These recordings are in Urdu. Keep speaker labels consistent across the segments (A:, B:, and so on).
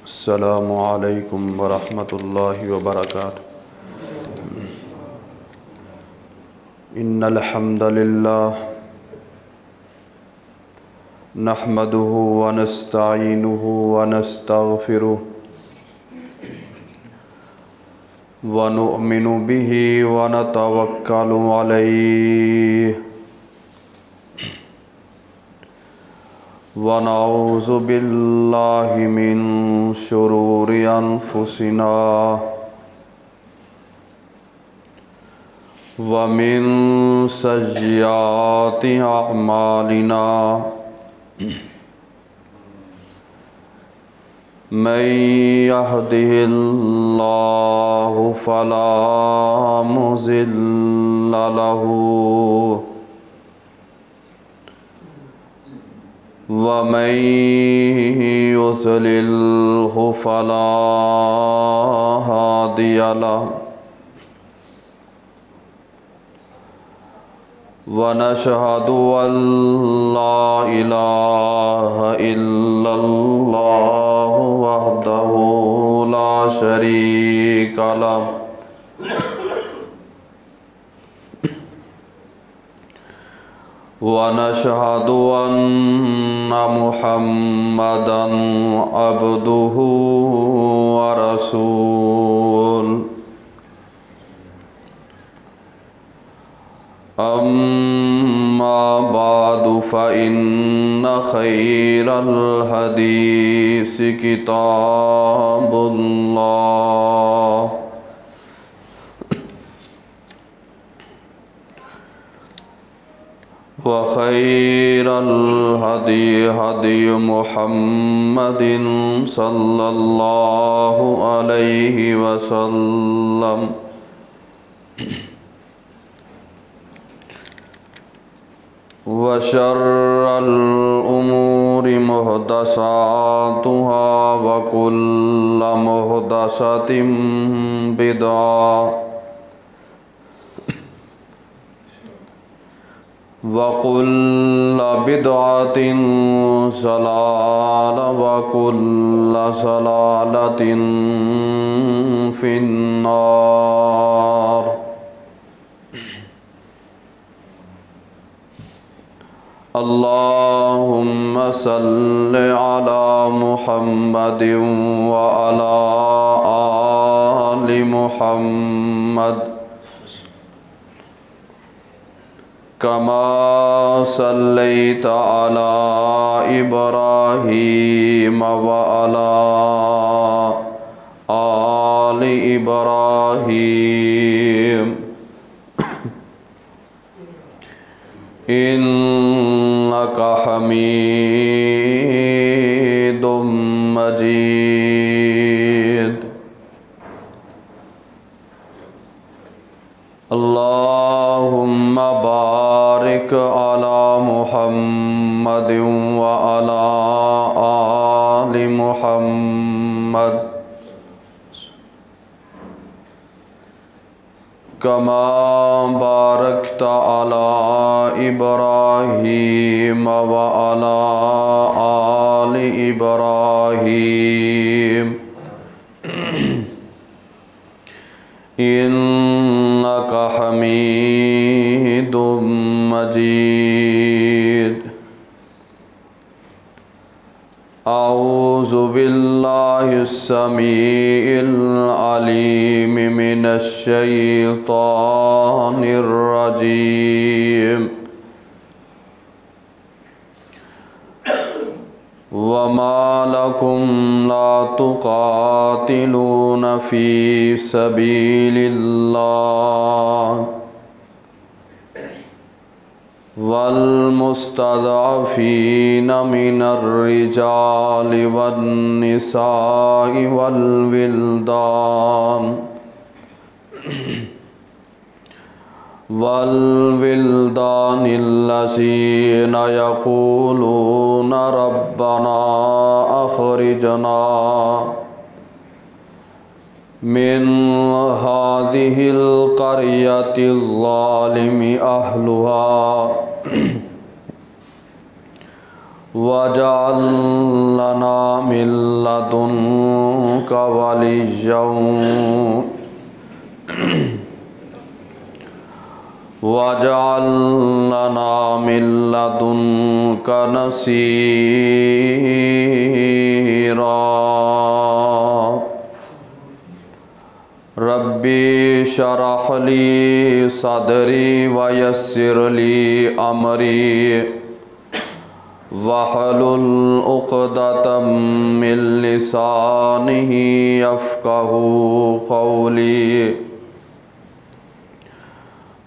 A: السلام علیکم ورحمۃ اللہ وبرکاتہ۔ ان الحمد للہ نحمده ونستعینه ونستغفره ونؤمن به ونتوکل علیہ ونعوذ باللہ من شرور انفسنا ومن سیئات اعمالنا من يهده اللہ فلا مضل له ومن يضلله فلا هادي له ونشهد أن لا إله إلا الله وحده لا شريك له ونشهد أن محمدًا عبده ورسوله أما بعد فإن خير الحديث كتاب الله وخير الهدي هدي محمد صلى الله عليه وسلم وشر الأمور محدثاتها وكل محدثة بدعة وكل بدعة ضلالة وكل ضلالة في النار۔ اللهم صل على محمد وعلى آل محمد كما صليت على إبراهيم وعلى آل إبراهيم إنك حميد مجيد۔ اللهم بارك على محمد وعلى آل محمد كما باركت على إبراهيم وعلى آل إبراهيم إنك حميد مجيد۔ أعوذ بالله السميع العليم من الشيطان الرجيم۔ وما لكم لا تقاتلون في سبيل الله والمستضعفين من الرجال والنساء والولدان الذين يقولون ربنا أخرجنا من هذه القرية الظالم أهلها وَاجْعَل لَّنَا مِن لَّدُنكَ وَلِيًّا وَاجْعَل لَّنَا مِن لَّدُنكَ نَصِيرًا رَبِّ اشْرَحْ لِي صَدْرِي وَيَسِّرْ لِي أَمْرِي وَاحْلُلْ عُقْدَةً مِّن لِّسَانِي يَفْقَهُوا قَوْلِي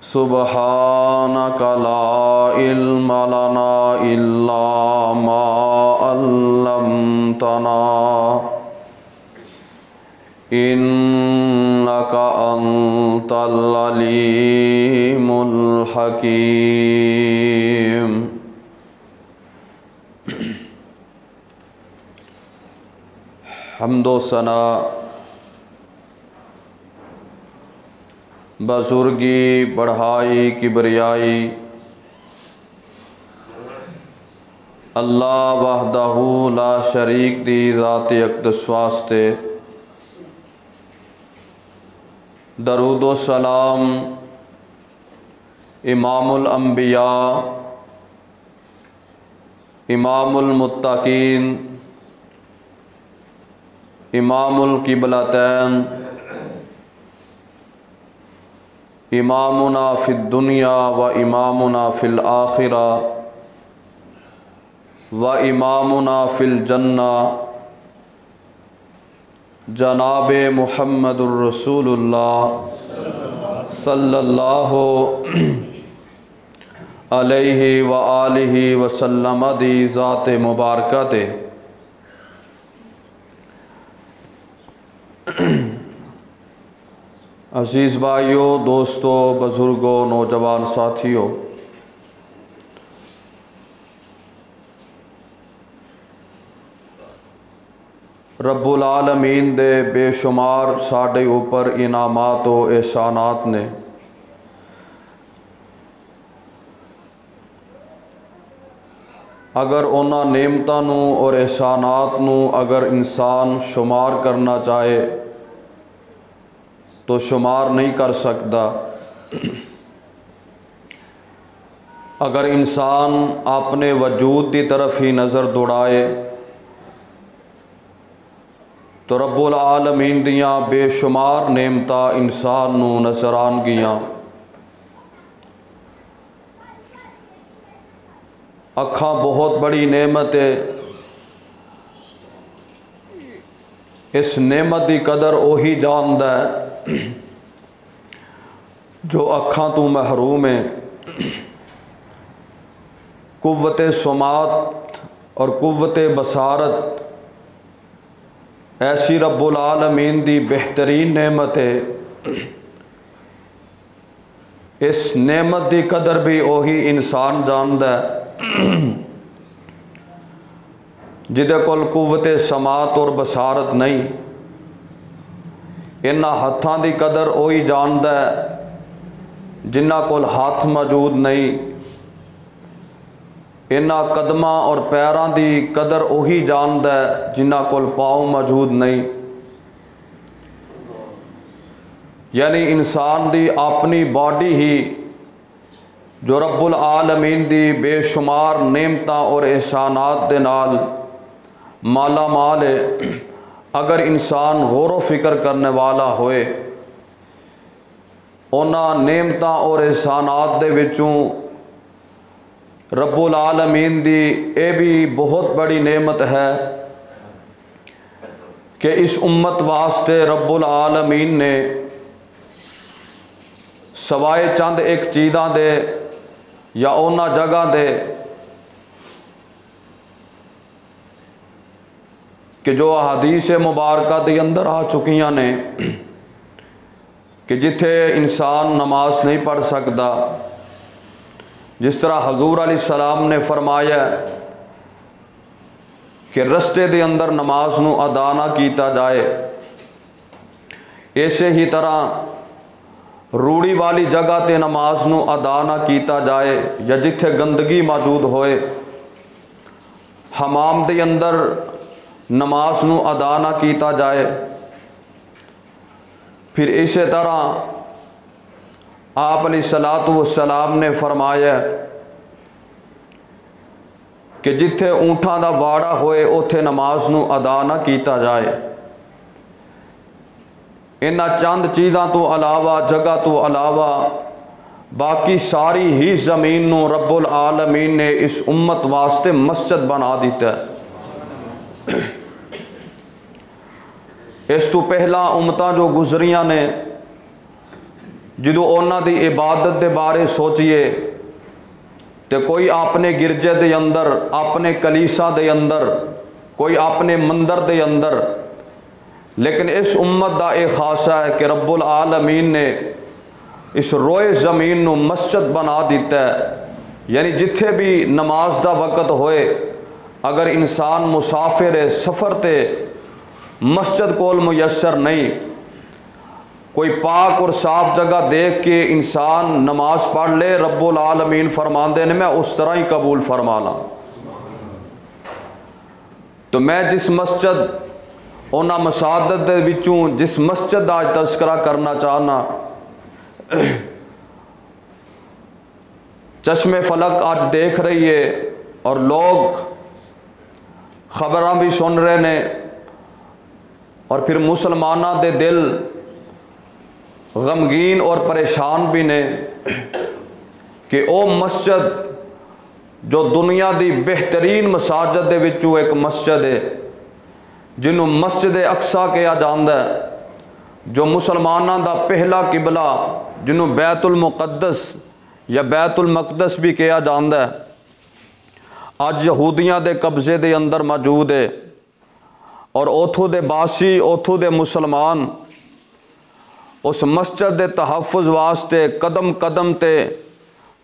A: سُبْحَانَكَ لَا عِلْمَ لَنَا إِلَّا مَا عَلَّمْتَنَا إِنَّكَ أَنْتَ الْعَلِيمُ الْحَكِيمُ۔ حمد و ثنا بزرگی بڑھائی کبریائی اللہ وحدہ لا شریک دی ذات اقدس واسطے، درود و سلام امام الانبیاء امام المتقین امام القبلتین امامنا فی الدنیا و امامنا فی الآخرہ و امامنا فی الجنہ جناب محمد الرسول اللہ صلی اللہ علیہ وآلہ وسلم دی ذات مبارکہ تے عزیز بھائیو، دوستو، بزرگوں، نوجوان ساتھیو، رب العالمین دے بے شمار ساڈے اوپر انعامات و احسانات نے۔ اگر انہاں نعمتاں نو اور احسانات نو اگر انسان شمار کرنا چاہے تو شمار نہیں کر سکتا۔ اگر انسان اپنے وجود کی طرف ہی نظر دوڑائے تو رب العالمین دیاں بے شمار نعمتاں انسان نو نظر آن گیاں۔ اکھاں بہت بڑی نعمت ہے، اس نعمت دی قدر وہی جاندا ہے جو اکھاں تو محروم ہے۔ قوت سماعت اور قوت بصارت ایسی رب العالمین دی بہترین نعمت ہے، اس نعمت دی قدر بھی وہی انسان جاندا ہے جدے کول قوت سماعت اور بصارت نہیں۔ انہاں ہتھاں دی قدر وہی جاندا ہے جنہاں کول ہاتھ موجود نہیں۔ انہاں قدماں اور پیراں دی قدر وہی جاندا ہے جنہاں کول پاؤں موجود نہیں۔ یعنی انسان دی اپنی باڈی ہی جو رب العالمین دی بے شمار نعمتاں اور احسانات دے نال مالا مال ہے۔ اگر انسان غور و فکر کرنے والا ہوئے انہاں نعمتاں اور احسانات دے وچوں رب العالمین دی اے بھی بہت بڑی نعمت ہے کہ اس امت واسطے رب العالمین نے سوائے چند ایک چیزاں دے یا اونا جگہ دے کہ جو حدیث مبارکہ دے اندر آ چکیاں نے کہ جتھے انسان نماز نہیں پڑھ سکتا، جس طرح حضور علیہ السلام نے فرمایا کہ رستے دے اندر نماز نو ادا نہ کیتا جائے، ایسے ہی طرح روڑی والی جگہ تے نماز نو ادا نہ کیتا جائے یا جتھے گندگی موجود ہوئے حمام دے اندر نماز نو ادا نہ کیتا جائے۔ پھر اسی طرح آپ علیہ الصلوۃ والسلام نے فرمایا کہ جتھے اونٹاں دا واڑا ہوئے اوتھے نماز نو ادا نہ کیتا جائے۔ انہاں چند چیزاں تو علاوہ، جگہ تو علاوہ باقی ساری ہی زمین نو رب العالمین نے اس امت واسطے مسجد بنا دیتا ہے۔ اس تو پہلا امتاں جو گزریاں نے جدو اونا دی عبادت دے بارے سوچئے تے کوئی اپنے گرجے دے اندر، اپنے کلیسا دے اندر، کوئی اپنے مندر دے اندر، لیکن اس امت دا ایک خاصہ ہے کہ رب العالمین نے اس روئے زمین نو مسجد بنا دیتا ہے۔ یعنی جتھے بھی نماز دا وقت ہوئے، اگر انسان مسافر سفر تے مسجد کول میسر نہیں، کوئی پاک اور صاف جگہ دیکھ کے انسان نماز پڑھ لے، رب العالمین فرماندے نے میں اس طرح ہی قبول فرما لاں۔ تو میں جس مسجد اونا مساجد دے وچوں جس مسجد دا تذکرہ کرنا چاہنا، چشم فلک آج دیکھ رہی ہے اور لوگ خبراں بھی سن رہے نے، اور پھر مسلمانہ دے دل غمگین اور پریشان بھی نے کہ او مسجد جو دنیا دی بہترین مساجد دے وچوں ایک مسجد ہے، جنہوں مسجد اقصیٰ کہا جاندا ہے، جو مسلمانہ دا پہلا قبلہ، جنہوں بیت المقدس یا بیت المقدس بھی کہا جاندا ہے، آج یہودیاں دے قبضے دے اندر موجود ہے، اور اوتھو دے باسی، اوتھو دے مسلمان اس مسجد دے تحفظ واسطے قدم قدم تے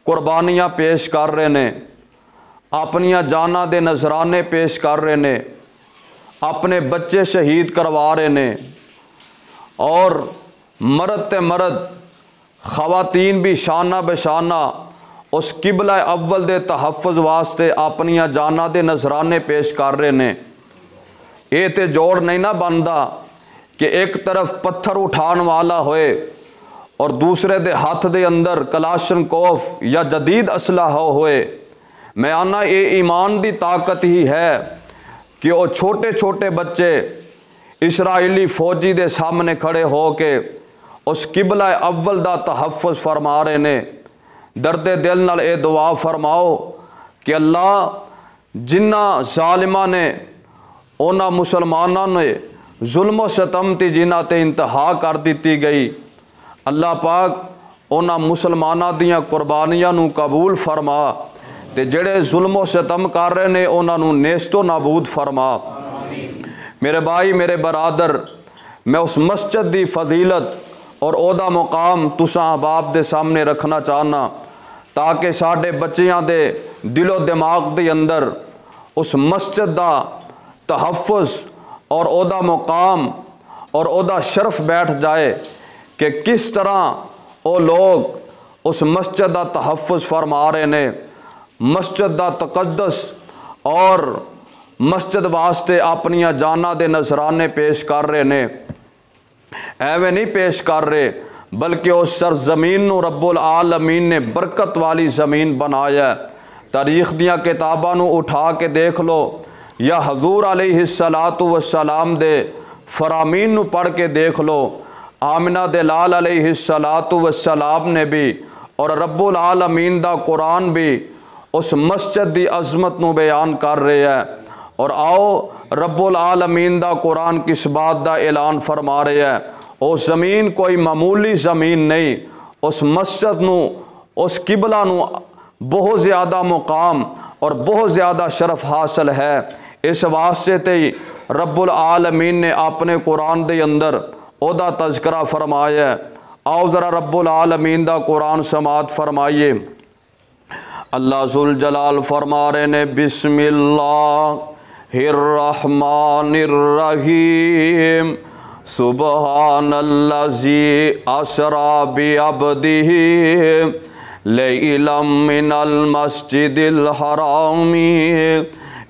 A: قربانیاں پیش کر رہے نے، اپنیاں جاناں دے نذرانے پیش کر رہے نے، اپنے بچے شہید کروا رہے نے، اور مرد تے مرد خواتین بھی شانہ بشانہ اس قبلہ اول دے تحفظ واسطے اپنیاں جاناں دے نذرانے پیش کر رہے نے۔ یہ تے جوڑ نہیں نہ بندا کہ ایک طرف پتھر اٹھان والا ہوئے اور دوسرے دے ہاتھ دے اندر کلاشن کوف یا جدید اسلحہ ہوئے۔ میں آنا یہ ایمان دی طاقت ہی ہے کہ وہ چھوٹے چھوٹے بچے اسرائیلی فوجی دے سامنے کھڑے ہو کے اس قبلہ اول دا تحفظ فرما رہے نے۔ درد دل نال اے دعا فرماؤ کہ اللہ جنہ ظالمہ نے اونا مسلمانہ نے ظلم و ستم تی جنہ تے انتہا کر دیتی گئی، اللہ پاک اونا مسلمانہ دیاں قربانیاں نو قبول فرما تے جڑے ظلم و ستم کر رہے نے اونا نو نیست و نابود فرما۔ میرے بھائی، میرے برادر، میں اس مسجد دی فضیلت اور عہدہ مقام تساں احباب دے سامنے رکھنا چاہنا تاکہ ساڈے بچیاں دے دل و دماغ دے اندر اس مسجد دا تحفظ اور عہدہ مقام اور عہدہ شرف بیٹھ جائے کہ کس طرح وہ لوگ اس مسجد دا تحفظ فرما رہے نے، مسجد دا تقدس اور مسجد واسطے اپنیاں جاناں دے نذرانے پیش کر رہے نے۔ ایویں نہیں پیش کر رہے بلکہ اس سرزمین نو رب العالمین نے برکت والی زمین بنایا ہے۔ تاریخ دیاں کتاباں نو اٹھا کے دیکھ لو یا حضور علیہ السلام دے فرامین نو پڑھ کے دیکھ لو، آمنہ دے لال علیہ السلام نے بھی اور رب العالمین دا قرآن بھی اس مسجد دی عظمت نو بیان کر رہے ہیں۔ اور آؤ رب العالمین دا قرآن کس بات دا اعلان فرما رہے ہیں، وہ زمین کوئی معمولی زمین نہیں، اس مسجد نو، اس قبلہ نو بہت زیادہ مقام اور بہت زیادہ شرف حاصل ہے۔ اس واسطے تے رب العالمین نے اپنے قرآن دے اندر اودا تذکرہ فرمایا ہے۔ آؤ ذرا رب العالمین دا قرآن سماعت فرمائیے۔ اللہ ذوالجلال فرما رہے نے بسم اللہ الرحمن الرحیم سبحان الذی اسری بعبدہ لیلا من المسجد الحرام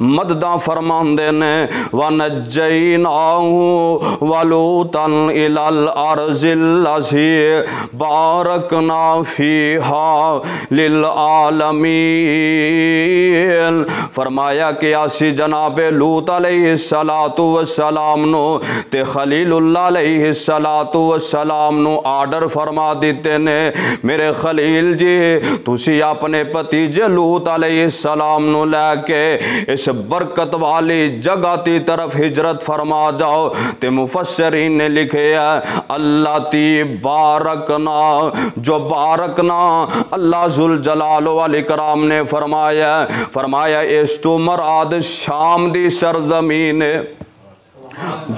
A: مدداں فرماندے نے وَنَجَّيْنَاهُ وَلُوطًا إِلَى الْأَرْضِ الَّتِي بَارَكْنَا فِيهَا لِلْعَالَمِينَ۔ فرمایا کہ اسی جناب لوط علیہ السلام نو تے خلیل اللہ علیہ السلام نو آرڈر فرما دیتے نے میرے خلیل جی تسی اپنے پتیجے لوط علیہ السلام نو لے کے اس برکت والی جگہ تی طرف ہجرت فرما جاؤ تے مفسرین نے لکھے ہے اللہ تی بارکنا، جو بارکنا اللہ ذوالجلال والاکرام نے فرمایا اس تو مراد شام دی سرزمین ہے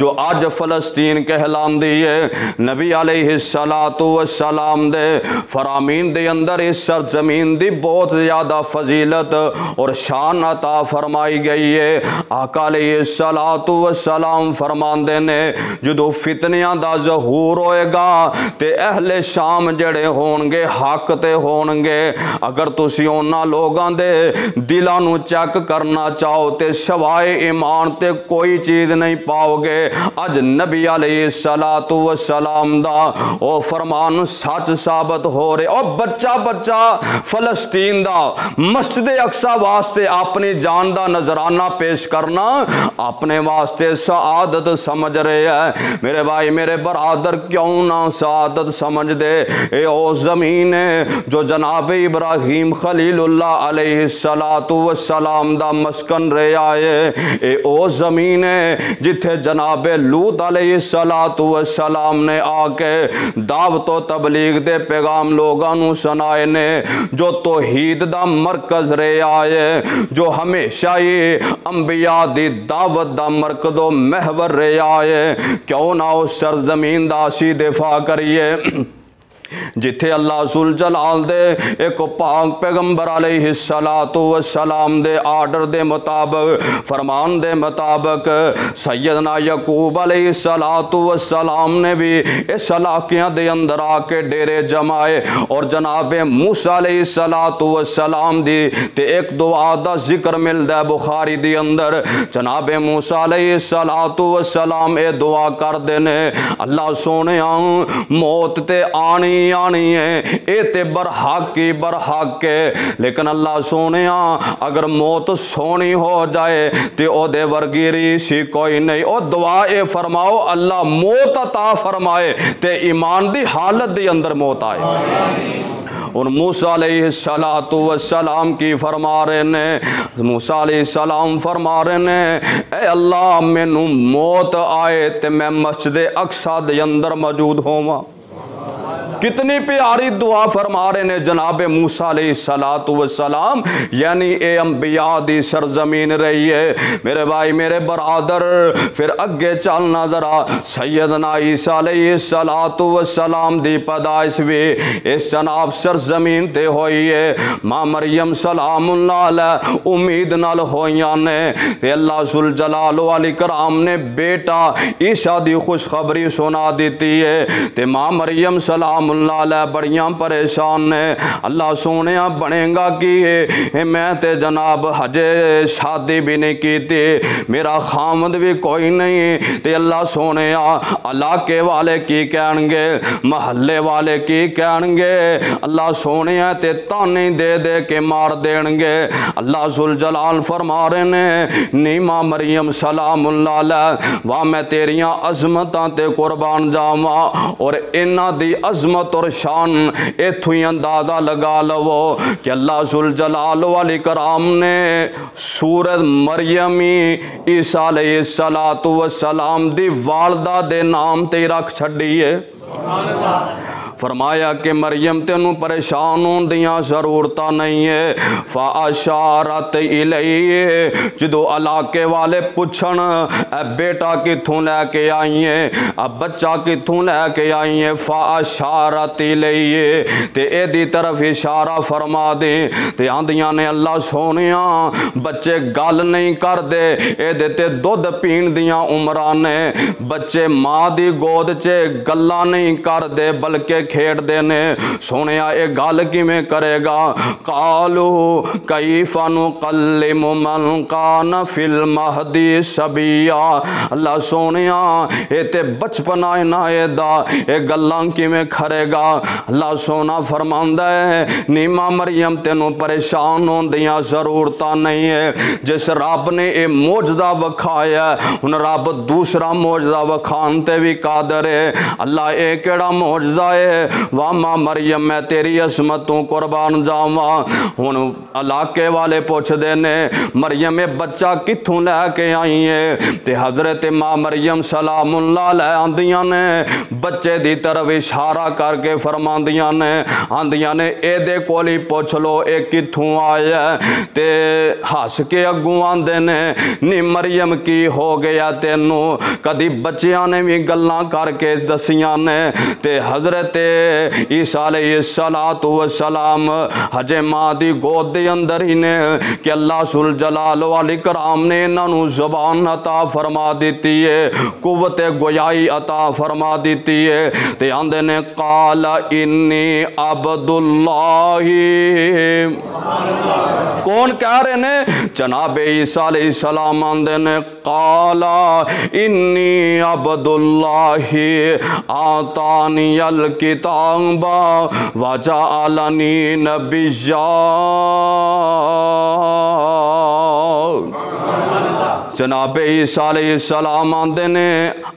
A: جو آج فلسطین کہلان دیئے۔ نبی علیہ السلام دے فرامین دے اندر اس سرزمین دی بہت زیادہ فضیلت اور شان عطا فرمائی گئی ہے۔ آقا علیہ السلام فرمان دینے جدو فتنیاں دا ظہور ہوئے گا تے اہل شام جڑے ہونگے حق تے ہونگے، اگر تسی اونا لوگاں دے دلانو چیک کرنا چاہو تے سوائے ایمان تے کوئی چیز نہیں پاؤ گے۔ اج نبی علیہ السلام دا او فرمان سچ ثابت ہو رہے۔ او بچہ فلسطین دا مسجد اقصی واسطے اپنی جان دا نذرانہ پیش کرنا اپنے واسطے سعادت سمجھ رہے ہیں۔ میرے بھائی میرے برادر کیوں نہ سعادت سمجھ دے، اے او زمین ہے جو جناب ابراہیم خلیل اللہ علیہ السلام دا مسکن رہے آئے، اے او زمین ہے جتھے جناب لوط علیہ السلام نے آ کے دعوت و تبلیغ دے پیغام لوگاں نو سنائے نے، جو توحید دا مرکز رہے آئے، جو ہمیشہ ہی انبیاء دی دعوت دا مرکز و محور رہے آئے، کیوں نہ اس سرزمین دا اسی دفاع کریے جتھے اللہ ذوالجلال دے ایک پاک پیغمبر علیہ السلام دے آرڈر دے مطابق فرمان دے مطابق سیدنا یعقوب علیہ السلام نے بھی اس علاقیاں دے اندر آ کے ڈیرے جمائے اور جناب موسیٰ علیہ السلام دی تے ایک دعا دا ذکر ملدا ہے بخاری دی اندر جناب موسیٰ علیہ السلام اے دعا کر دینے اللہ سونے موت تے آنی ہے اے تے برحق کی برحق ہے لیکن اللہ سونے اگر موت سونی ہو جائے تے او دے ورگیری سی کوئی نہیں او دعا اے فرماؤ اللہ موت عطا فرمائے تے ایمان دی حالت دی اندر موت آئے اور موسیٰ علیہ السلام کی فرما رہے نے موسیٰ علیہ السلام فرما رہے نے اے اللہ مینوں موت آئے تے میں مسجد اقصی دے اندر موجود ہوں کتنی پیاری دعا فرما رہے نے جناب موسیٰ علیہ السلام یعنی اے انبیاء دی سرزمین رہی ہے میرے بھائی میرے برادر پھر اگے چلنا ذرا سیدنا عیسیٰ علیہ السلام دی پیدائش بھی اس جناب سرزمین تے ہوئی ہے ماں مریم سلام اللہ علیہ امید نال ہویاں نے تے اللہ ذوالجلال والاکرام نے بیٹا عیسیٰ دی خوشخبری سنا دیتی ہے تے ماں مریم سلام اللہ علیہ بڑیاں پریشان نے اللہ سونے بنے گا کی میں تے جناب حجے شادی بھی نہیں کی تھی میرا خامد بھی کوئی نہیں تے اللہ سونے علاقے والے کی کہن گے محلے والے کی کہن گے اللہ سونے تے تانے دے دے کے مار دین گے اللہ ذوالجلال فرما رہے نے نیمہ مریم سلام اللہ علیہ واہ میں تیریاں عظمتاں تے قربان جاواں اور انہ دی عظمت اور شان ایتھو ہی اندازہ لگا لو کہ اللہ ذوالجلال والاکرام نے سورۃ مریمی عیسیٰ علیہ السلام دی والدہ دے نام تے رکھ چھڑی ہے فرمایا کہ مریم تینوں پریشان ہون دیاں ضرورتہ نہیں ہے فَأَشَارَتْ إِلَيْهِ جدو علاقے والے پوچھن اے بیٹا کتھوں لے کے آئی ہیں اب بچہ کتھوں لے کے آئی ہیں فَأَشَارَتْ إِلَيْهِ تے اے دی طرف اشارہ فرما دیں تے آندیاں نے اللہ سونیاں بچے گل نہیں کر دے اے دیتے دودھ پین دیاں عمرانے بچے ماں دی گود چے گلہ نہیں کر دے بلکہ کھیڈ دینے سونے اے گل کیویں کرے گا قالو کیف نقلم من کان فی المہدی صبیا اللہ سونیا اے تے بچپنا اے دا اے گلاں کیویں کھرے گا اللہ سونا فرماندا ہے نیما مریم تینوں پریشان ہوندیاں ضرورتاں نہیں ہے جس رب نے اے معجزہ وکھایا ہن رب دوسرا معجزہ وکھان تے بھی قادر ہے اللہ اے کیڑا معجزہ ہے واما مریم میں تیری عصمتوں قربان جاواں ہن علاقے والے پوچھ دے نے مریم اے بچہ کتھوں لے کے آئی ہے تے حضرت ماں مریم سلام اللہ علیہ آندیاں نے بچے دی طرف اشارہ کر کے فرماندیاں نے آندیاں نے اے دے کولی پوچھ لو اے کتھوں آیا تے ہس کے اگوں آندے نے نی مریم کی ہو گیا تینوں کدی بچیاں نے بھی گلاں کر کے دسیاں نے تے حضرت عیسیٰ علیہ السلام ہجے ماں دی گود دے اندر ہی نے کہ اللہ سل جلال والاکرام نے انہوں زبان عطا فرما دیتی ہے قوت گویائی عطا فرما دیتی ہے تے آندے نے قال انی عبد اللہ کون کہہ رہے نے جناب عیسیٰ علیہ السلام آندے نے قال انی عبد اللہ آتانی الکتاب وجعلنی نبیا جناب عیسیٰ علیہ السلام آندے نے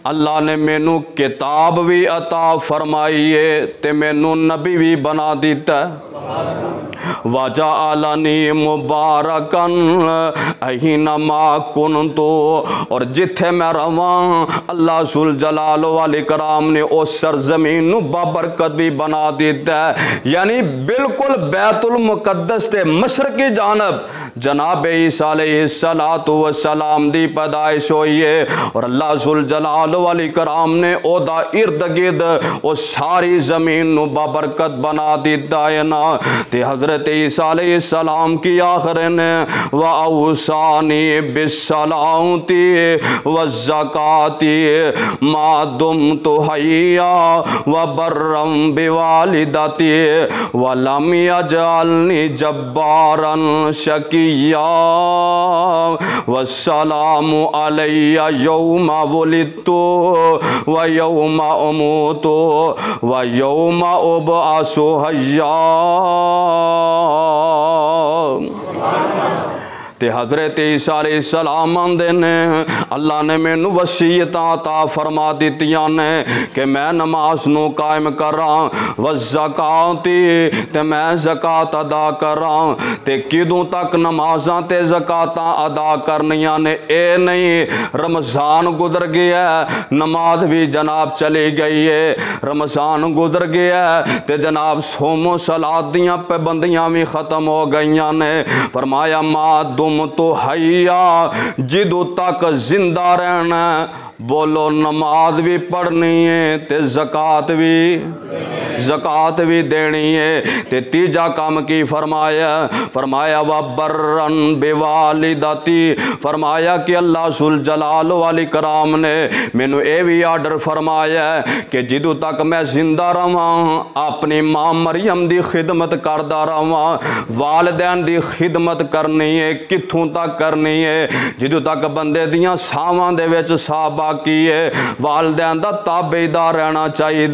A: اللہ نے مینوں کتاب بھی عطا فرمائی ہے تے مینوں نبی بھی بنا دیتا ہے وَجَعَلَنِي مُبَارَكًا أَيْنَمَا كُنْتُ اور جتھے میں رواں اللہ ذل جلال والاکرام نے اس سرزمین نو بابرکت بھی بنا دیتا ہے یعنی بالکل بیت المقدس تے مشرقی جانب جناب عیسیٰ علیہ السلام دی پیدائش ہوئی ہے اور اللہ ذل جلال والاکرام نے او دا ارد گرد او ساری زمین نو بابرکت بنا دیتا ہے نا تے حضرت عیسیٰ علیہ السلام کی آخر نے وَأَوْصَانِي بِالصَّلَاةِ وَالزَّكَاةِ مَا دُمْتُ حَيًّا وَبَرًّا بِوَالِدَتِي وَلَمْ يَجْعَلْنِي جَبَّارًا شَقِيًّا وَالسَّلَامُ عَلَيَّ يَوْمَ وُلِدتُّ وَيَوْمَ أَمُوتُ وَيَوْمَ أُبْعَثُ حَيًّا تے حضرت عیسیٰ علیہ السلام آندے نے اللہ نے مینوں وصیت عطا فرما دیتیاں نے کہ میں نماز نو قائم کراں والزکات تے میں زکات ادا کراں تے کدوں تک نمازاں تے زکاتاں ادا کرنیاں نے اے نہیں رمضان گزر گیا ہے نماز بھی جناب چلی گئی ہے رمضان گزر گیا ہے تے جناب صوم و صلات دیاں پابندیاں بھی ختم ہو گئیاں نے فرمایا ما دم تو حیا جدو تک زندہ رہنا بولو نماز بھی پڑھنی ہے تے زکات بھی دینی ہے تے تیجا کام کی فرمایا وَبَرًّا بِوَالِدَتِي فرمایا کہ اللہ ذل جلال والاکرام نے مینوں اے بھی آرڈر فرمایا کہ جدو تک میں زندہ رہاں اپنی ماں مریم دی خدمت کردہ رہاں والدین دی خدمت کرنی ہے کتھوں تک کرنی ہے جدو تک بندے دیاں ساواں دے وچ سا باقی ہے والدین دا تابعدار رہنا چاہیے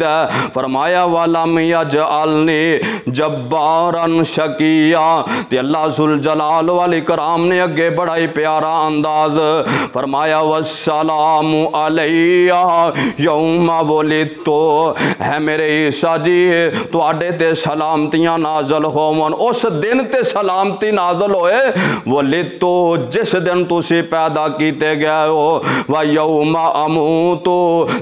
A: فرمایا وَلَمْ يَجْعَلْنِي جَبَّارًا شَقِيًّا تے اللہ ذل جلال والاکرام نے اگے بڑا ہی پیارا انداز فرمایا وَالسَّلَامُ عَلَيَّ يَوْمَ وُلِدتُّ ہے میرے عیسیٰ جی تو آڈے تے سلامتیاں نازل ہوون اس دن تے سلامتی نازل ہوئے وُلِدتُّ جس دن تُسی پیدا کیتے گئے ہو وَيَوْمَ أَمُوتُ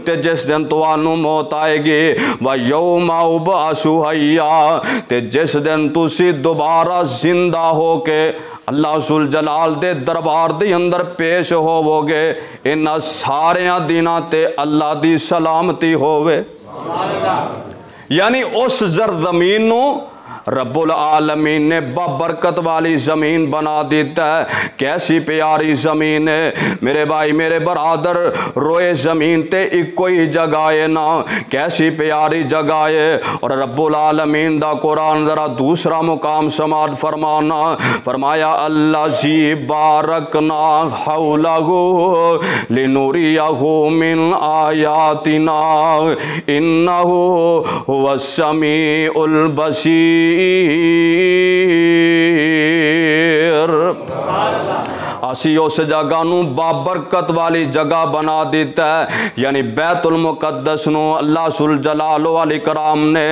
A: تے جس دن تو آنو موت آئے گی وَيَوْمَ أُبْعَثُ حَيًّا تے جس دن تُسی دوبارہ زندہ ہو کے اللہ ذل جلال دے دربار دے اندر پیش ہوو گے انہاں ساریاں دیناں تے اللہ دی سلامتی ہووے یعنی اس زرزمین نو رب العالمین نے بابرکت والی زمین بنا دیتا ہے. کیسی پیاری زمین ہے میرے بھائی میرے برادر, روئے زمین تے ایک کوئی جگہ ہے نا, کیسی پیاری جگہ ہے. اور رب العالمین دا قرآن ذرا دوسرا مقام سماعت فرمانا, فرمایا الذی بارکنا حولہ لنریہ من آیاتنا انہ هو السمیع البصیر. اسی اس جگہ نو بابرکت والی جگہ بنا دیتا ہے, یعنی بیت المقدس نو اللہ ذوالجلال والاکرام نے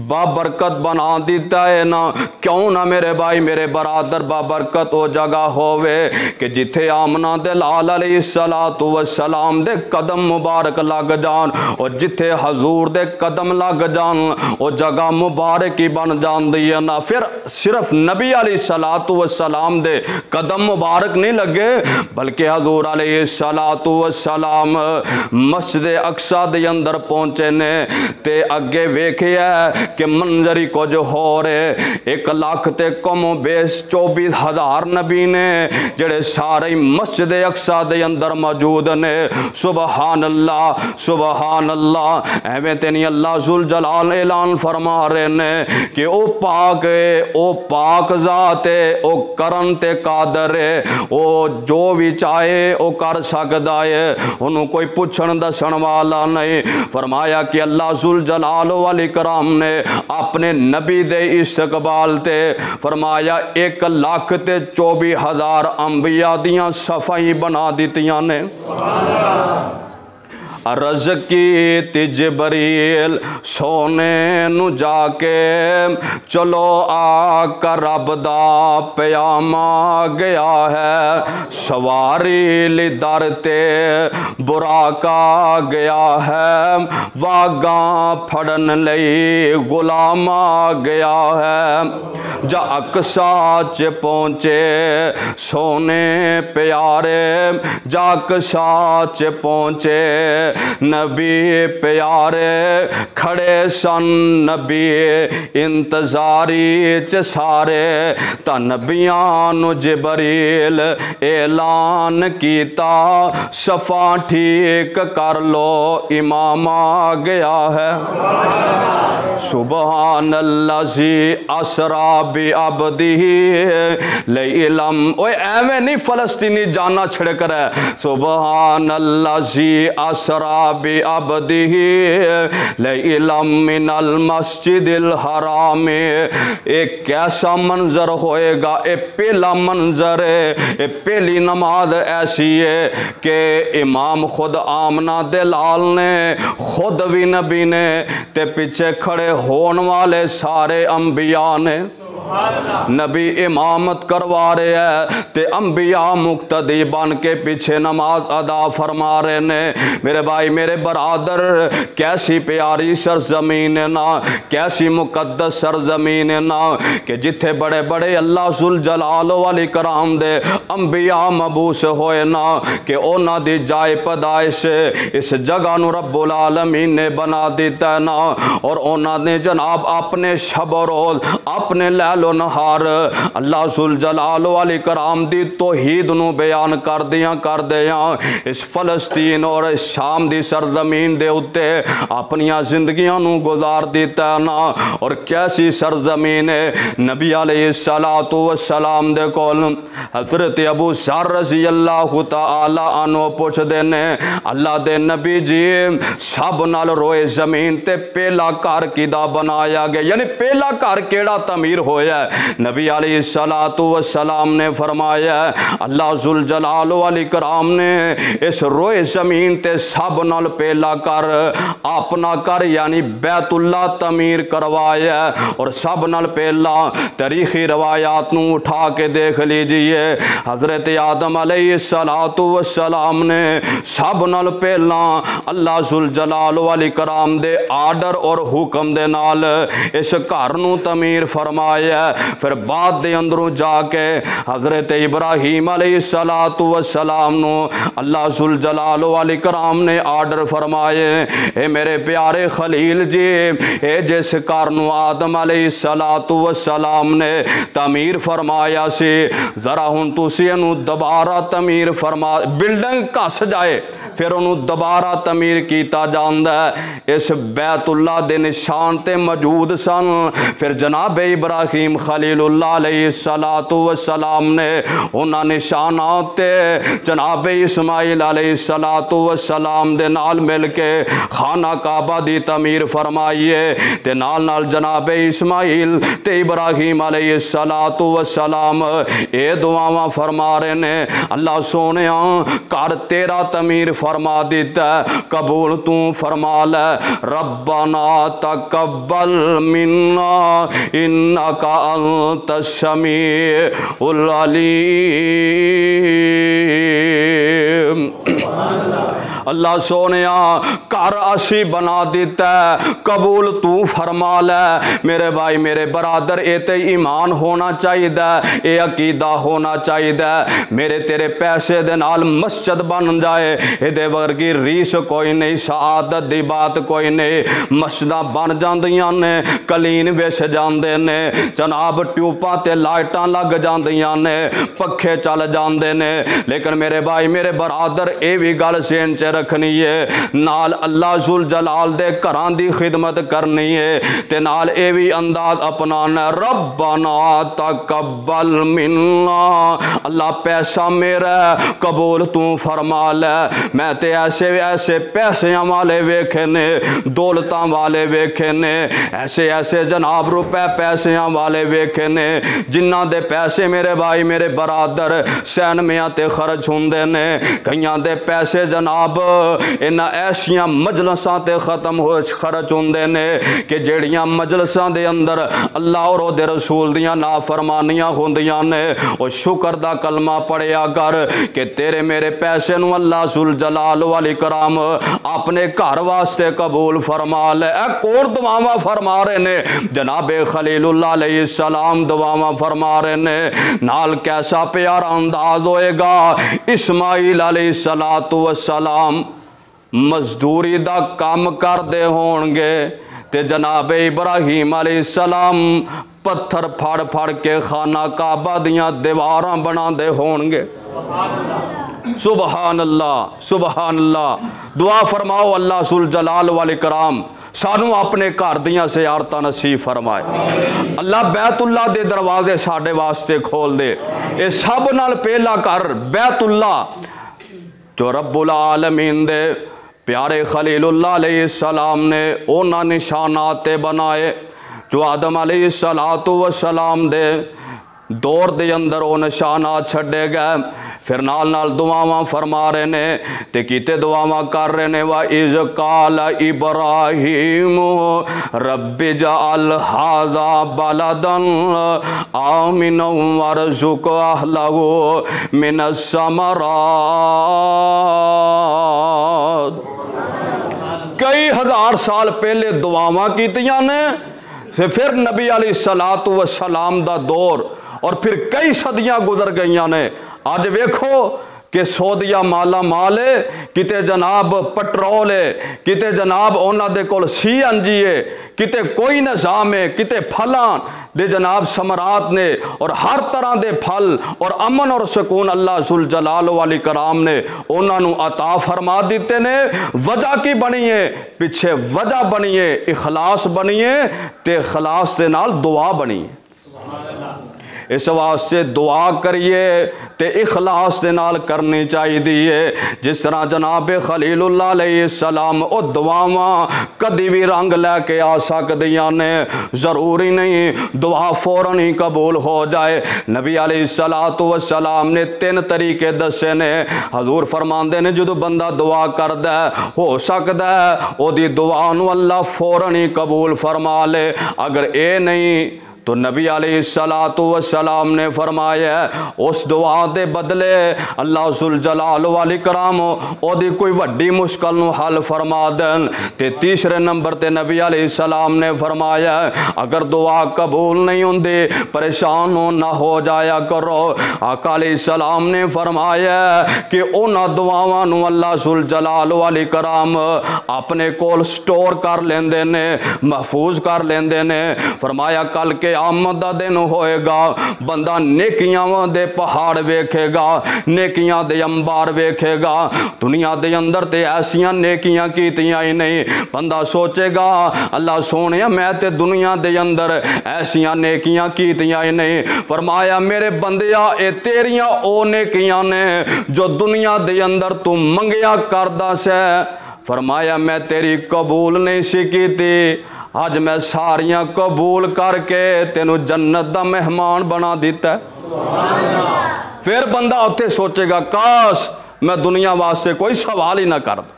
A: بابرکت بنا دیتا ہے نا. کیوں نہ میرے بھائی میرے برادر بابرکت وہ جگہ ہووے کہ جتھے آمنہ دے لال علیہ السلام دے قدم مبارک لگ جان, اور جتھے حضور دے قدم لگ جان وہ جگہ مبارک ہی بن جان دی ہے نا. پھر صرف نبی علیہ السلام دے قدم مبارک نہیں لگے, بلکہ حضور علیہ السلام مسجد اقصی دے اندر پہنچے نے تے اگے ویکھیا کہ منظری کچھ ہو رہے. 1 تے کم و بیش 24,000 نبی نے جڑے سارے مسجد اقصی دے اندر موجود نے. سبحان اللہ سبحان اللہ. ایویں تے نہیں اللہ ذوالجلال اعلان فرما رہے نے کہ او پاک ہے, او پاک ذات ہے, او کرن تے قادر ہے, او جو بھی چاہے او کر سکدا ہے, انہوں کوئی پوچھن دسن والا نہیں. فرمایا کہ اللہ ذوالجلال والاکرام نے اپنے نبی دے استقبال تے فرمایا 1,24,000 انبیاء دیاں صفائی بنا دیتیاں نے. عرض کی تی جبریل سونے نو جا کے چلو آقا رب دا پیام آ گیا ہے, سواری لی در تے براق آ گیا ہے, واگاں پھڑن لئی غلام آ گیا ہے. جا اقصی چ پہنچے سونے پیارے, جا اقصی چ پہنچے نبی پیارے, کھڑے سن نبی انتظاری چ سارے. تا نبیان جبریل اعلان کیتا صفا ٹھیک کر لو امام آ گیا ہے. سبحان الذی اسریٰ بعبدہ لیلا. اوے ایویں نہیں فلسطینی جانا چھڑ کر ہے. سبحان الذی اسریٰ بعبدہ لیلا من المسجد الحرام. ایک کیسا منظر ہوئے گا, ایک پہلا منظر ہے, ایک پہلی نماز ایسی ہے کہ امام خود آمنہ دے لال نے خود بھی نبی نے تے پیچھے کھڑے ہون والے سارے انبیاء نے. نبی امامت کروا رہے ہیں تے انبیاء مقتدی بن کے پیچھے نماز ادا فرما رہے نے. میرے بھائی میرے برادر کیسی پیاری سرزمین ہے نا, کیسی مقدس سرزمین ہے نا کہ جتھے بڑے بڑے اللہ ذوالجلال والاکرام دے انبیاء مبعوث ہوئے نا کہ اونا دی جائے پیدائش اس جگہ نو رب العالمین نے بنا دیتا ہے نا. اور اونا نے جناب اپنے شب و روز اپنے لیل و نہار اللہ ذوالجلال والاکرام دی توحید نو بیان کر دیاں اس فلسطین اور شام دی سرزمین دے اتے اپنیاں زندگیاں نو گزار دیتا ہے نا. اور کیسی سرزمین ہے. نبی علیہ السلام دے کول حضرت ابو ذر رضی اللہ تعالی عنہ پوچھ دینے اللہ دے نبی جی سب نال روئے زمین تے پہلا کار کیدا بنایا گیا, یعنی پہلا کار کیڑا تعمیر ہویا ہے. نبی علیہ السلام نے فرمایا اللہ ذوالجلال والاکرام نے اس روئے زمین تے سب نال پہلا کر اپنا کر یعنی بیت اللہ تعمیر کروایا. اور سب نال پہلا تاریخی روایات نو اٹھا کے دیکھ لیجئے, حضرت آدم علیہ السلام نے سب نال پہلا اللہ ذوالجلال والاکرام دے آرڈر اور حکم دے نال اس گھر نو تعمیر فرمایا. فرمایا پھر بعد دے اندروں جا کے حضرت ابراہیم علیہ السلام نو اللہ ذوالجلال والاکرام نے آرڈر فرمائے اے میرے پیارے خلیل جی اے جس گھر نو آدم علیہ السلام نے تعمیر فرمایا سی ذرا ہن تسی انو دوبارہ تعمیر فرما بلڈنگ کس جائے پھر انہوں دوبارہ تعمیر کیتا جاندہ ہے اس بیت اللہ دے نشان تے موجود سن پھر جناب ابراہیم خلیل اللہ علیہ السلام نے انہاں نشانات تے جناب اسماعیل علیہ السلام دے نال مل کے خانہ کعبہ دی تعمیر فرمائیے تے نال جناب اسماعیل تے ابراہیم علیہ السلام اے دعاواں فرما رہے نے اللہ سونیاں کر تیرا تعمیر فرما دیتا ہے قبول تو فرما لے ربنا تقبل منا انکا انت السمیع العلیم اللہ سونیا کر اسی بنا دیتا ہے قبول تو فرما لے میرے بھائی میرے برادر اے تے ایمان ہونا چاہیے اے عقیدہ ہونا چاہیے میرے تیرے پیسے دے نال مسجد بن جائے اے دے ورگی ریس کوئی نہیں سعادت دی بات کوئی نہیں مسجداں بن جاندیاں نے کلین ویش جاندے نے جناب ٹیوپاں تے لائٹاں لگ جاندیاں نے پکھے چل جاندے نے لیکن میرے بھائی میرے برادر اے بھی گل سین چ رکھنی ہے نال اللہ ذوالجلال دے گھراں دی خدمت کرنی ہے تے نال اے بھی انداز اپنانا ربنا تقبل منا اللہ پیسہ میرا قبول تو فرما لے میں تے ایسے پیسیاں والے ویکھے نے دولتاں والے ویکھے نے ایسے جناب روپے پیسیاں والے ویکھے نے جنہ دے پیسے میرے بھائی میرے برادر سینمیاں تے خرچ ہوندے نے کئیاں دے پیسے جناب انہاں ایسیاں مجلساں تے ختم ہو خرچ ہوندے نے کہ جیڑیاں مجلساں دے اندر اللہ اور او دے رسول دیاں نافرمانیاں ہوندیاں نے او شکر دا کلمہ پڑھیا کر کہ تیرے میرے پیسے نو اللہ ذوالجلال والاکرام اپنے گھر واسطے قبول فرما لے اے کور دعاواں فرما رہے نے جناب خلیل اللہ علیہ السلام دعاواں فرما رہے نے نال کیسا پیارا انداز ہوئے گا اسماعیل علیہ السلام مزدوری دا کام کر دے ہونگے تے جناب ابراہیم علیہ السلام پتھر پھاڑ پھاڑ کے خانہ کعبہ دیاں دیواراں بنا دے ہونگے سبحان اللہ دعا فرماؤ اللہ ذوالجلال والاکرام سانو اپنے گھر دیاں زیارتاں نصیب فرمائے اللہ بیت اللہ دے دروازے ساڈے واسطے کھول دے اے سب نال پہلا کر بیت اللہ جو رب العالمین دے پیارے خلیل اللہ علیہ السلام نے اونا نشانات بنائے جو آدم علیہ السلام دے دور دے اندر او نشانات چھڑے گئے پھر نال دعاواں فرما رہے نے تے کیتے دعاواں کر رہے نے وَإِذْ قَالَ إِبْرَاهِيمُ رَبِّ اجْعَلْ هَٰذَا بَلَدًا آمِنًا وَارْزُقْ أَهْلَهُ مِنَ الثَّمَرَاتِ کئی ہزار سال پہلے دعاواں کیتیاں نے پھر نبی علیہ السلام دا دور اور پھر کئی صدیاں گزر گئیاں نے آج ویکھو کہ سعودیہ مالا مال ہے کتے جناب پٹرول ہے کتے جناب اونا دے کول سی این جی ہے کتے کوئی نظام ہے کتے پھلان دے جناب سمرات نے اور ہر طرح دے پھل اور امن اور سکون اللہ ذوالجلال والاکرام نے اونا نو عطا فرما دیتے نے وجہ کی بنی ہے پیچھے وجہ بنی ہے اخلاص بنی ہے تے اخلاص دے نال دعا بنی ہے اس واسطے دعا کریے تے اخلاص دے نال کرنی چاہیے دیئے جس طرح جناب خلیل اللہ علیہ السلام او دعاواں کدی بھی رنگ لے کے آ سکدیاں نے ضروری نہیں دعا فوراً ہی قبول ہو جائے نبی علیہ السلام نے 3 طریقے دسے نے حضور فرماندے نے جدو بندہ دعا کردہ ہو سکتا ہے او دی دعا نو اللہ فوراً ہی قبول فرما لے اگر اے نہیں تو نبی علیہ الصلوۃ والسلام نے فرمایا اس دعا دے بدلے اللہ ذوالجلال والاکرام اودی کوئی وڈی مشکل نو حل فرما دین۔ تے تیسرے نمبر تے نبی علیہ السلام نے فرمایا اگر دعا قبول نہیں ہوندی پریشان نہ ہو جایا کرو۔ آقا علیہ السلام نے فرمایا کہ انہاں دعاواں نو اللہ ذوالجلال والاکرام اپنے کول سٹور کر لیندے نے، محفوظ کر لیندے نے۔ فرمایا کل کے قیامت دا دن ہوئے گا، بندہ نیکیاں دے پہاڑ ویکھے گا، نیکیاں دے انبار ویکھے گا۔ دنیا دے اندر تے ایسیاں نیکیاں کیتیاں ہی نہیں، بندہ سوچے گا اللہ سونیا میں تے دنیا دے اندر ایسیاں نیکیاں کیتیاں ہی نہیں۔ فرمایا میرے بندیا اے تیریاں او نیکیاں نے جو دنیا دے اندر تو منگیا کردہ سے۔ فرمایا میں تیری قبول نہیں سی کیتی، آج میں ساریاں قبول کر کے تینوں جنت دا مہمان بنا دیتا ہے۔ پھر بندہ ہوتے سوچے گا کاش میں دنیا واسطے کوئی سوال ہی نہ کر دوں۔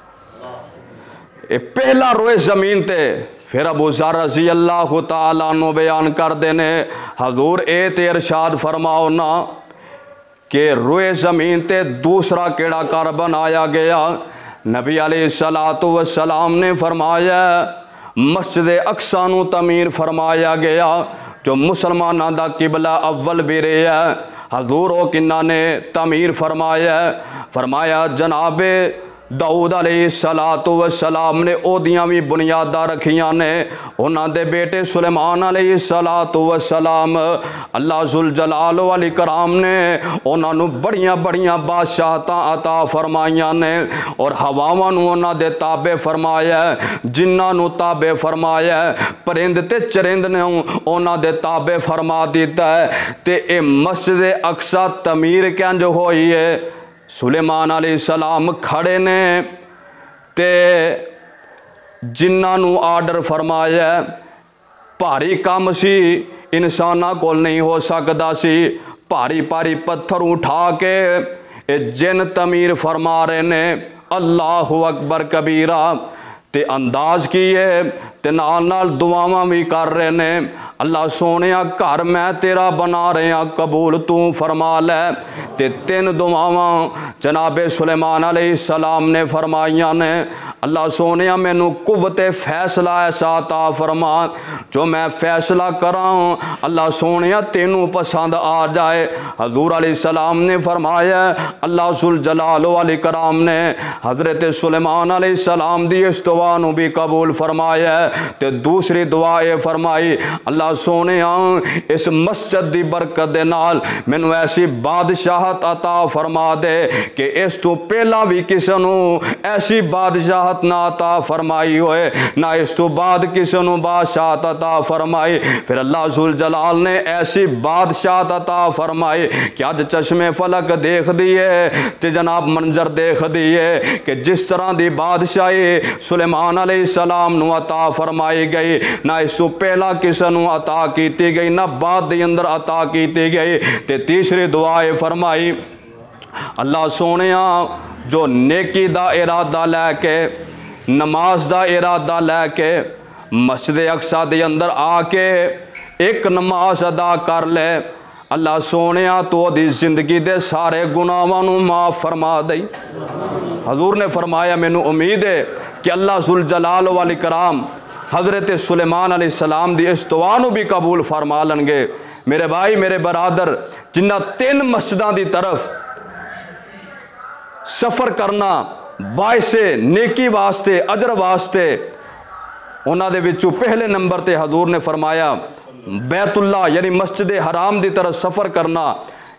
A: اے پہلا روئے زمین تے پھر ابو ذر رضی اللہ تعالیٰ عنہ بیان کر دینے حضور اے تے ارشاد فرماؤ نا کہ روئے زمین تے دوسرا کیڑا کر بنایا گیا۔ نبی علیہ السلام نے فرمایا مسجد اقصی نو تعمیر فرمایا گیا جو مسلمانوں دا قبلہ اول بھی رہا ہے۔ حضور او کنہ نے تعمیر فرمایا جناب داؤد علیہ السلام نے او دیاں بھی بنیادہ رکھیاں نے، انہاں دے بیٹے سلیمان علیہ السلام اللہ ذوالجلال والاکرام نے انہاں نو بڑیاں بڑیاں بادشاہتاں عطا فرمائیاں نے، اور ہواواں نو انہاں دے تابع فرمایا، جنہاں نو تابع فرمایا، پرند تے چرند نے انہاں دے تابع فرما دیتا ہے۔ تے اے مسجد اقصی تعمیر کنج ہوئی ہے؟ سلیمان علیہ السلام کھڑے نے تے جنہاں نو آرڈر فرمایا، بھاری کام سی انساناں کول نہیں ہو سکدا سی، بھاری بھاری پتھر اٹھا کے اے جن تعمیر فرما رہے نے۔ اللہ اکبر کبیرہ تے انداز کیے تے نال نال دعاواں بھی کر رہے نے، اللہ سونیا گھر میں تیرا بنا رہے ہیں قبول تو فرما لے۔ تے تین دعاواں جناب سلیمان علیہ السلام نے فرمائیاں نے، اللہ سونیا میں نو قوت فیصلہ ایسا عطا فرما جو میں فیصلہ کراں اللہ سونیا تینوں پسند آ جائے۔ حضور علیہ السلام نے فرمایا اللہ ذوالجلال والاکرام نے حضرت سلیمان علیہ السلام دی اس دعا نو بھی قبول فرمایا۔ تے دوسری دعا اے فرمائی اللہ سونیا اس مسجد دی برکت دے نال مینوں ایسی بادشاہت عطا فرما دے کہ اس تو پہلا بھی کسی نو ایسی بادشاہت نہ عطا فرمائی ہوئے، نہ اس تو بعد کسی نو بادشاہت عطا فرمائی۔ پھر اللہ ذوالجلال نے ایسی بادشاہت عطا فرمائی کہ آج چشم فلک دیکھ دیئے تے جناب منظر دیکھ دیئے کہ جس طرح دی بادشاہی سلیمان علیہ السلام نو عطا فرمائی گئی، نہ اس تو پہلا کسی نو عطا کیتی گئی، نہ بعد دی اندر عطا کیتی گئی۔ تے تیسری دعائے فرمائی اللہ سونیا جو نیکی دا ارادہ لے کے، نماز دا ارادہ لے کے مسجد اقصی دے اندر آ کے ایک نماز ادا کر لے، اللہ سونیا تو دی زندگی دے سارے گناہاں نو معاف فرما دے۔ حضور نے فرمایا مینوں امید ہے کہ اللہ ذوالجلال والاکرام حضرت سلیمان علیہ السلام دی اس دعا نو بھی قبول فرما لیں گے۔ میرے بھائی میرے برادر جنہ تین مسجداں دی طرف سفر کرنا باعث نیکی واسطے اجر واسطے، انہاں دے وچوں پہلے نمبر تے حضور نے فرمایا بیت اللہ یعنی مسجد حرام دی طرف سفر کرنا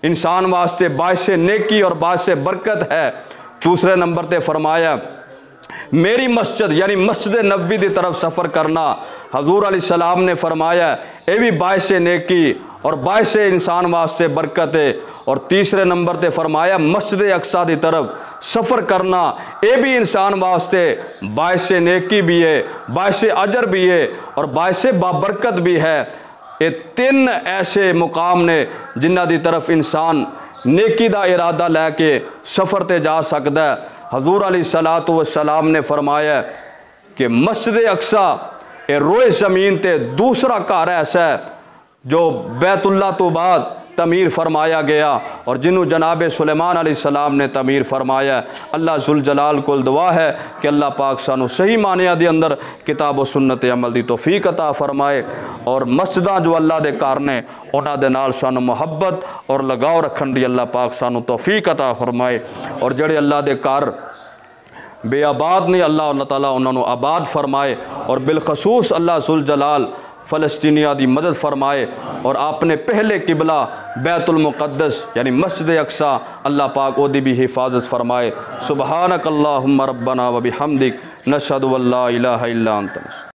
A: انسان واسطے باعث نیکی اور باعث برکت ہے۔ دوسرے نمبر تے فرمایا میری مسجد یعنی مسجد نبوی دی طرف سفر کرنا، حضور علیہ السلام نے فرمایا اے بھی باعث نیکی اور باعث انسان واسطے برکت ہے۔ اور تیسرے نمبر تے فرمایا مسجد اقصی دی طرف سفر کرنا اے بھی انسان واسطے باعث نیکی بھی ہے، باعث اجر بھی ہے اور باعث بابرکت بھی ہے۔ یہ تین ایسے مقام نے جنہ دی طرف انسان نیکی دا ارادہ لے کے سفر تے جا سکتا ہے۔ حضور علیہ السلام نے فرمایا کہ مسجد اقصی اے روئے زمین تے دوسرا گھر ایسا ہے جو بیت اللہ تو بعد تعمیر فرمایا گیا اور جنہوں جناب سلیمان علیہ السلام نے تعمیر فرمایا. اللہ ذوالجلال کو دعا ہے کہ اللہ پاک سانو صحیح معنی دے اندر کتاب و سنت عمل دی توفیق عطا فرمائے اور مسجداں جو اللہ دے گھر نے انہاں دے نال سانو محبت اور لگاؤ رکھن دی اللہ پاک سانو توفیق عطا فرمائے اور جڑے اللہ دے گھر بے آباد نے اللہ تعالیٰ انہوں نے آباد فرمائے اور بالخصوص اللہ ذوالجلال فلسطینیہ دی مدد فرمائے اور آپ نے پہلے قبلہ بیت المقدس یعنی مسجد اقصی اللہ پاک او دی بھی حفاظت فرمائے. سبحانک اللہم ربنا و بحمدک نشہد ان لا الہ الا انت.